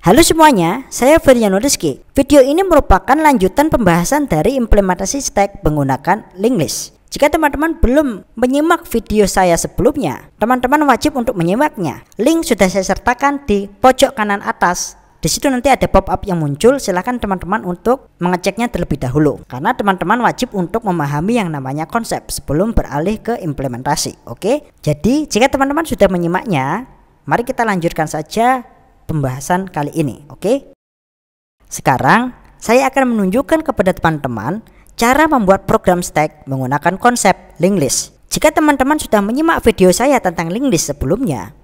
Halo semuanya, saya Feryano Rizky. Video ini merupakan lanjutan pembahasan dari implementasi stack menggunakan linked list. Jika teman-teman belum menyimak video saya sebelumnya, teman-teman wajib untuk menyimaknya. Link sudah saya sertakan di pojok kanan atas. Di situ nanti ada pop-up yang muncul, silahkan teman-teman untuk mengeceknya terlebih dahulu. Karena teman-teman wajib untuk memahami yang namanya konsep sebelum beralih ke implementasi. Oke, jadi jika teman-teman sudah menyimaknya, mari kita lanjutkan saja pembahasan kali ini. Oke, sekarang saya akan menunjukkan kepada teman-teman cara membuat program stack menggunakan konsep linked list. Jika teman-teman sudah menyimak video saya tentang linked list sebelumnya,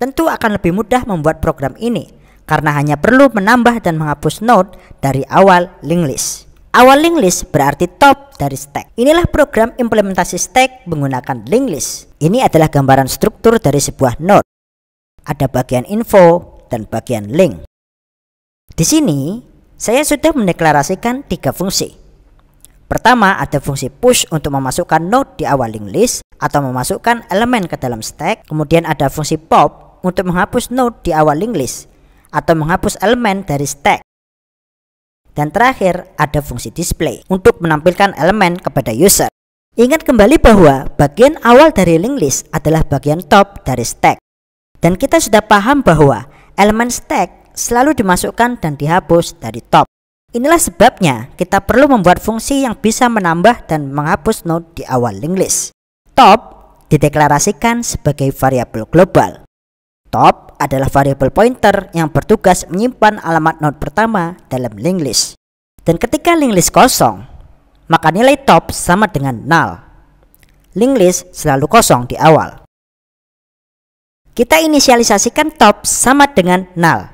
tentu akan lebih mudah membuat program ini karena hanya perlu menambah dan menghapus node dari awal linked list. Awal linked list berarti top dari stack. Inilah program implementasi stack menggunakan linked list. Ini adalah gambaran struktur dari sebuah node. Ada bagian info dan bagian link. Di sini saya sudah mendeklarasikan 3 fungsi. Pertama, ada fungsi push untuk memasukkan node di awal linked list atau memasukkan elemen ke dalam stack. Kemudian ada fungsi pop untuk menghapus node di awal linked list atau menghapus elemen dari stack. Dan terakhir ada fungsi display untuk menampilkan elemen kepada user. Ingat kembali bahwa bagian awal dari linked list adalah bagian top dari stack. Dan kita sudah paham bahwa elemen stack selalu dimasukkan dan dihapus dari top. Inilah sebabnya kita perlu membuat fungsi yang bisa menambah dan menghapus node di awal linked list. Top dideklarasikan sebagai variabel global. Top adalah variabel pointer yang bertugas menyimpan alamat node pertama dalam linked list. Dan ketika linked list kosong, maka nilai top sama dengan null. Linked list selalu kosong di awal. Kita inisialisasikan top sama dengan null.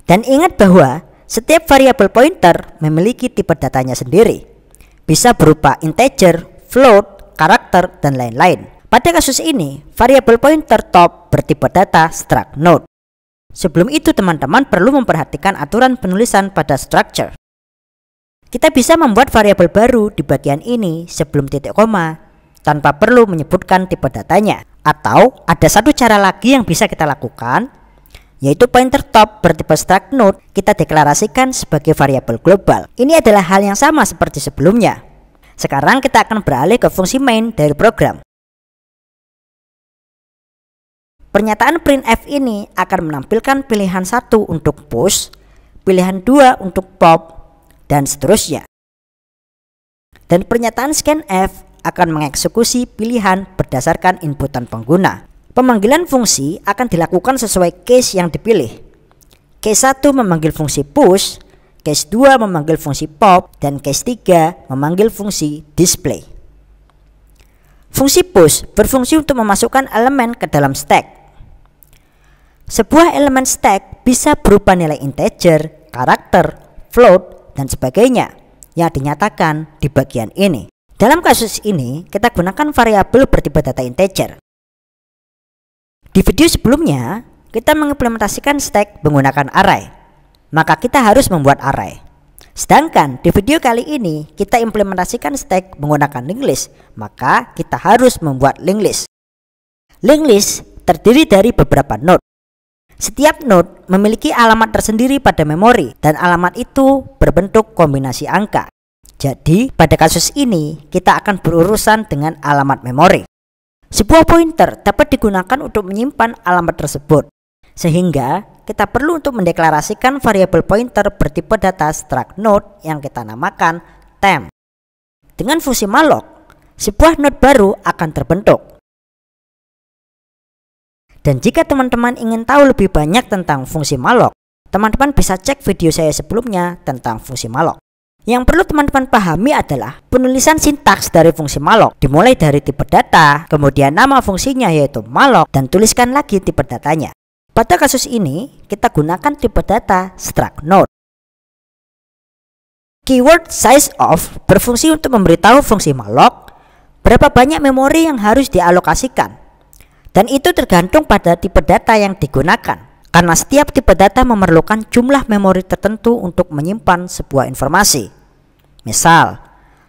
Dan ingat bahwa setiap variabel pointer memiliki tipe datanya sendiri. Bisa berupa integer, float, karakter, dan lain-lain. Pada kasus ini, variabel pointer top bertipe data struct node. Sebelum itu teman-teman perlu memperhatikan aturan penulisan pada structure. Kita bisa membuat variabel baru di bagian ini sebelum titik koma tanpa perlu menyebutkan tipe datanya. Atau ada satu cara lagi yang bisa kita lakukan, yaitu pointer top bertipe struct node kita deklarasikan sebagai variabel global. Ini adalah hal yang sama seperti sebelumnya. Sekarang kita akan beralih ke fungsi main dari program. Pernyataan printf ini akan menampilkan pilihan 1 untuk push, pilihan 2 untuk pop, dan seterusnya. Dan pernyataan scanf akan mengeksekusi pilihan berdasarkan inputan pengguna. Pemanggilan fungsi akan dilakukan sesuai case yang dipilih. Case 1 memanggil fungsi push, case 2 memanggil fungsi pop, dan case 3 memanggil fungsi display. Fungsi push berfungsi untuk memasukkan elemen ke dalam stack. Sebuah elemen stack bisa berupa nilai integer, karakter, float, dan sebagainya yang dinyatakan di bagian ini. Dalam kasus ini, kita gunakan variabel bertipe data integer. Di video sebelumnya, kita mengimplementasikan stack menggunakan array. Maka kita harus membuat array. Sedangkan di video kali ini, kita implementasikan stack menggunakan linked list. Maka kita harus membuat linked list. Linked list terdiri dari beberapa node. Setiap node memiliki alamat tersendiri pada memori dan alamat itu berbentuk kombinasi angka. Jadi pada kasus ini kita akan berurusan dengan alamat memori. Sebuah pointer dapat digunakan untuk menyimpan alamat tersebut. Sehingga kita perlu untuk mendeklarasikan variabel pointer bertipe data struct node yang kita namakan temp. Dengan fungsi malloc, sebuah node baru akan terbentuk. Dan jika teman-teman ingin tahu lebih banyak tentang fungsi malloc, teman-teman bisa cek video saya sebelumnya tentang fungsi malloc. Yang perlu teman-teman pahami adalah penulisan sintaks dari fungsi malloc, dimulai dari tipe data, kemudian nama fungsinya yaitu malloc, dan tuliskan lagi tipe datanya. Pada kasus ini, kita gunakan tipe data struct node. Keyword size of berfungsi untuk memberitahu fungsi malloc berapa banyak memori yang harus dialokasikan. Dan itu tergantung pada tipe data yang digunakan. Karena setiap tipe data memerlukan jumlah memori tertentu untuk menyimpan sebuah informasi. Misal,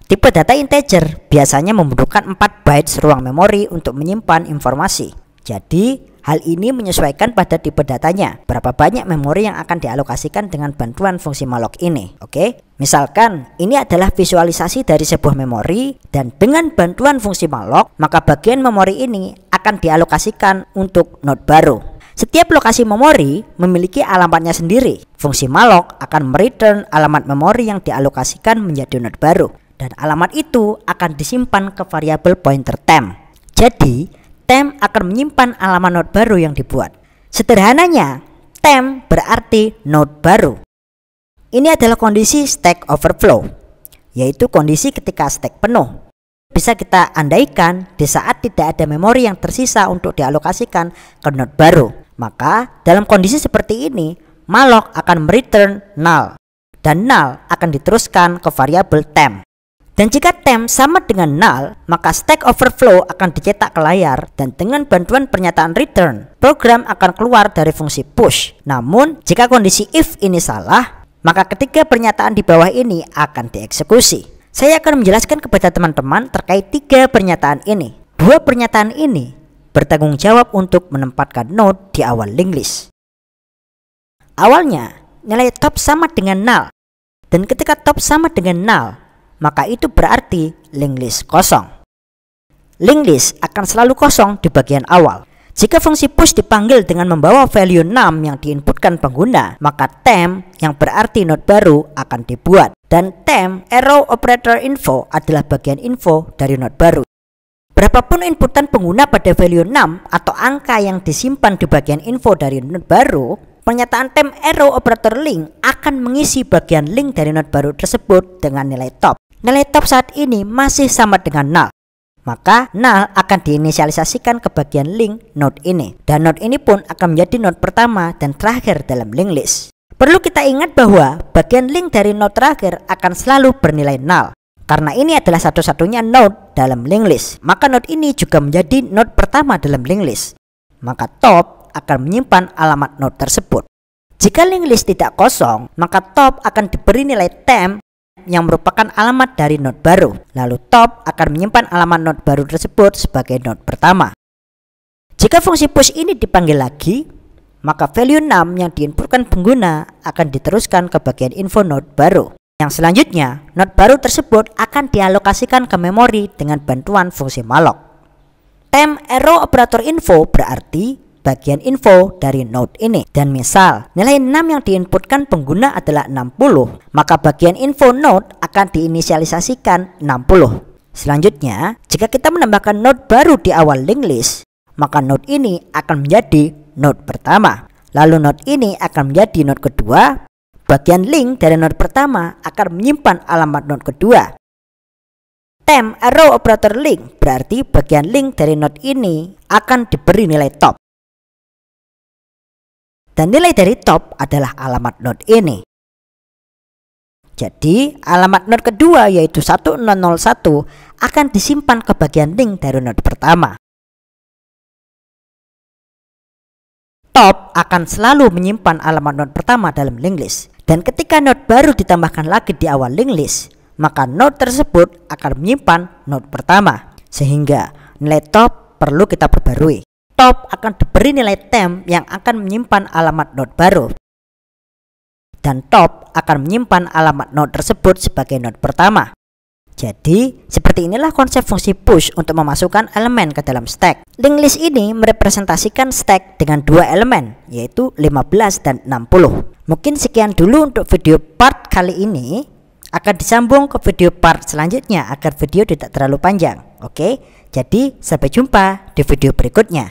tipe data integer biasanya membutuhkan 4 bytes ruang memori untuk menyimpan informasi. Jadi, Hal ini menyesuaikan pada tipe datanya, berapa banyak memori yang akan dialokasikan dengan bantuan fungsi malloc ini. Oke, misalkan ini adalah visualisasi dari sebuah memori, dan dengan bantuan fungsi malloc, maka bagian memori ini akan dialokasikan untuk node baru. Setiap lokasi memori memiliki alamatnya sendiri. Fungsi malloc akan mereturn alamat memori yang dialokasikan menjadi node baru, dan alamat itu akan disimpan ke variabel pointer temp. Jadi temp akan menyimpan alamat node baru yang dibuat. Sederhananya, temp berarti node baru. Ini adalah kondisi stack overflow, yaitu kondisi ketika stack penuh. Bisa kita andaikan di saat tidak ada memori yang tersisa untuk dialokasikan ke node baru. Maka dalam kondisi seperti ini, malloc akan mereturn null, dan null akan diteruskan ke variabel temp. Dan jika temp sama dengan null, maka stack overflow akan dicetak ke layar, dan dengan bantuan pernyataan return, program akan keluar dari fungsi push. Namun, jika kondisi if ini salah, maka ketiga pernyataan di bawah ini akan dieksekusi. Saya akan menjelaskan kepada teman-teman terkait tiga pernyataan ini. Dua pernyataan ini bertanggung jawab untuk menempatkan node di awal linked list. Awalnya, nilai top sama dengan null, dan ketika top sama dengan null, maka itu berarti linked list kosong. Linked list akan selalu kosong di bagian awal. Jika fungsi push dipanggil dengan membawa value 6 yang diinputkan pengguna, maka temp yang berarti node baru akan dibuat. Dan temp arrow operator info adalah bagian info dari node baru. Berapapun inputan pengguna pada value 6 atau angka yang disimpan di bagian info dari node baru, pernyataan temp arrow operator link akan mengisi bagian link dari node baru tersebut dengan nilai top. Nilai top saat ini masih sama dengan null, maka null akan diinisialisasikan ke bagian link node ini, dan node ini pun akan menjadi node pertama dan terakhir dalam linked list. Perlu kita ingat bahwa bagian link dari node terakhir akan selalu bernilai null, karena ini adalah satu-satunya node dalam linked list. Maka node ini juga menjadi node pertama dalam linked list, maka top akan menyimpan alamat node tersebut. Jika linked list tidak kosong, maka top akan diberi nilai temp yang merupakan alamat dari node baru. Lalu top akan menyimpan alamat node baru tersebut sebagai node pertama. Jika fungsi push ini dipanggil lagi, maka value 6 yang diinputkan pengguna akan diteruskan ke bagian info node baru. Yang selanjutnya, node baru tersebut akan dialokasikan ke memori dengan bantuan fungsi malloc. Temp arrow operator info berarti bagian info dari node ini. Dan misal nilai 6 yang diinputkan pengguna adalah 60, maka bagian info node akan diinisialisasikan 60. Selanjutnya, jika kita menambahkan node baru di awal linked list, maka node ini akan menjadi node pertama. Lalu node ini akan menjadi node kedua. Bagian link dari node pertama akan menyimpan alamat node kedua. Temp arrow operator link berarti bagian link dari node ini akan diberi nilai top. Dan nilai dari top adalah alamat node ini. Jadi alamat node kedua yaitu 1001 akan disimpan ke bagian link dari node pertama. Top akan selalu menyimpan alamat node pertama dalam linked list. Dan ketika node baru ditambahkan lagi di awal linked list, maka node tersebut akan menyimpan node pertama. Sehingga nilai top perlu kita perbarui. Top akan diberi nilai temp yang akan menyimpan alamat node baru, dan top akan menyimpan alamat node tersebut sebagai node pertama. Jadi seperti inilah konsep fungsi push untuk memasukkan elemen ke dalam stack. Linked list ini merepresentasikan stack dengan dua elemen, yaitu 15 dan 60. Mungkin sekian dulu untuk video part kali ini. Akan disambung ke video part selanjutnya agar video tidak terlalu panjang. Oke, jadi sampai jumpa di video berikutnya.